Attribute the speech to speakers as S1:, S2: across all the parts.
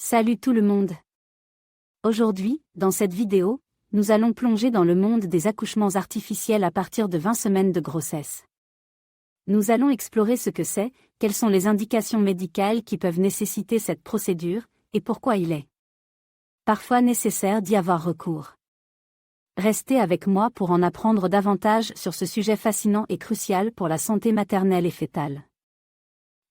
S1: Salut tout le monde! Aujourd'hui, dans cette vidéo, nous allons plonger dans le monde des accouchements artificiels à partir de 20 semaines de grossesse. Nous allons explorer ce que c'est, quelles sont les indications médicales qui peuvent nécessiter cette procédure, et pourquoi il est parfois nécessaire d'y avoir recours. Restez avec moi pour en apprendre davantage sur ce sujet fascinant et crucial pour la santé maternelle et fœtale.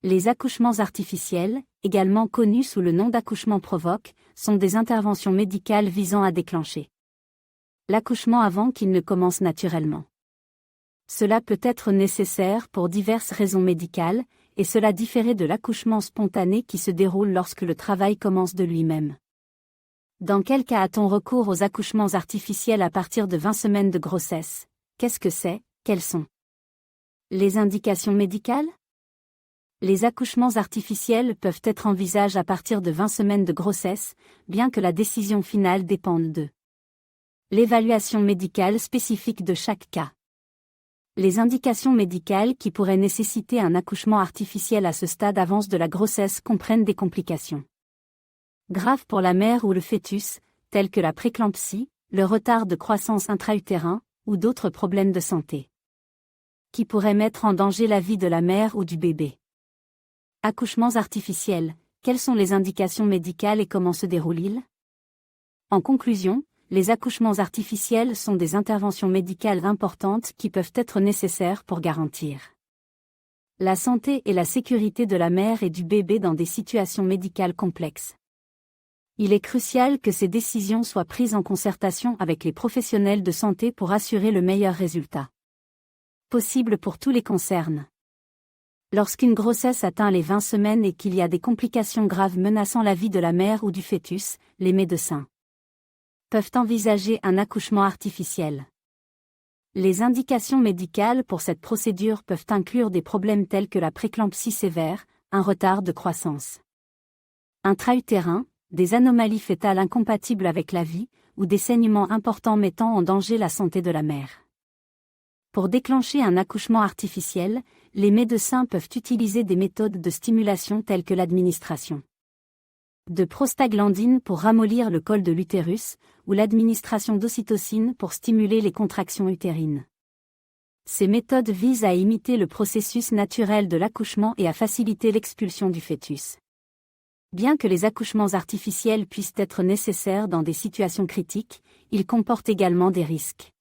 S1: Les accouchements artificiels, également connus sous le nom d'accouchement provoque, sont des interventions médicales visant à déclencher l'accouchement avant qu'il ne commence naturellement. Cela peut être nécessaire pour diverses raisons médicales, et cela différer de l'accouchement spontané qui se déroule lorsque le travail commence de lui-même. Dans quel cas a-t-on recours aux accouchements artificiels à partir de 20 semaines de grossesse? Qu'est-ce que c'est? Quelles sont les indications médicales? Les accouchements artificiels peuvent être envisagés à partir de 20 semaines de grossesse, bien que la décision finale dépende de l'évaluation médicale spécifique de chaque cas. Les indications médicales qui pourraient nécessiter un accouchement artificiel à ce stade avance de la grossesse comprennent des complications graves pour la mère ou le fœtus, telles que la préclampsie, le retard de croissance intra-utérin, ou d'autres problèmes de santé qui pourraient mettre en danger la vie de la mère ou du bébé. Accouchements artificiels, quelles sont les indications médicales et comment se déroulent-ils? En conclusion, les accouchements artificiels sont des interventions médicales importantes qui peuvent être nécessaires pour garantir la santé et la sécurité de la mère et du bébé dans des situations médicales complexes. Il est crucial que ces décisions soient prises en concertation avec les professionnels de santé pour assurer le meilleur résultat possible pour tous les concernés. Lorsqu'une grossesse atteint les 20 semaines et qu'il y a des complications graves menaçant la vie de la mère ou du fœtus, les médecins peuvent envisager un accouchement artificiel. Les indications médicales pour cette procédure peuvent inclure des problèmes tels que la préclampsie sévère, un retard de croissance intra-utérin, des anomalies fœtales incompatibles avec la vie, ou des saignements importants mettant en danger la santé de la mère. Pour déclencher un accouchement artificiel, les médecins peuvent utiliser des méthodes de stimulation telles que l'administration de prostaglandine pour ramollir le col de l'utérus, ou l'administration d'ocytocine pour stimuler les contractions utérines. Ces méthodes visent à imiter le processus naturel de l'accouchement et à faciliter l'expulsion du fœtus. Bien que les accouchements artificiels puissent être nécessaires dans des situations critiques, ils comportent également des risques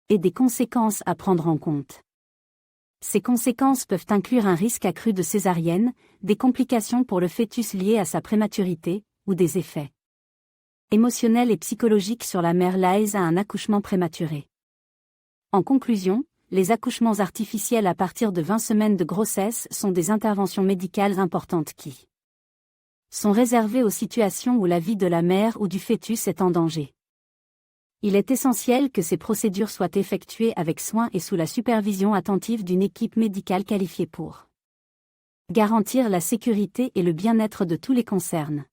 S1: et des conséquences à prendre en compte. Ces conséquences peuvent inclure un risque accru de césarienne, des complications pour le fœtus liées à sa prématurité, ou des effets émotionnels et psychologiques sur la mère liés à un accouchement prématuré. En conclusion, les accouchements artificiels à partir de 20 semaines de grossesse sont des interventions médicales importantes qui sont réservées aux situations où la vie de la mère ou du fœtus est en danger. Il est essentiel que ces procédures soient effectuées avec soin et sous la supervision attentive d'une équipe médicale qualifiée pour garantir la sécurité et le bien-être de tous les concernés.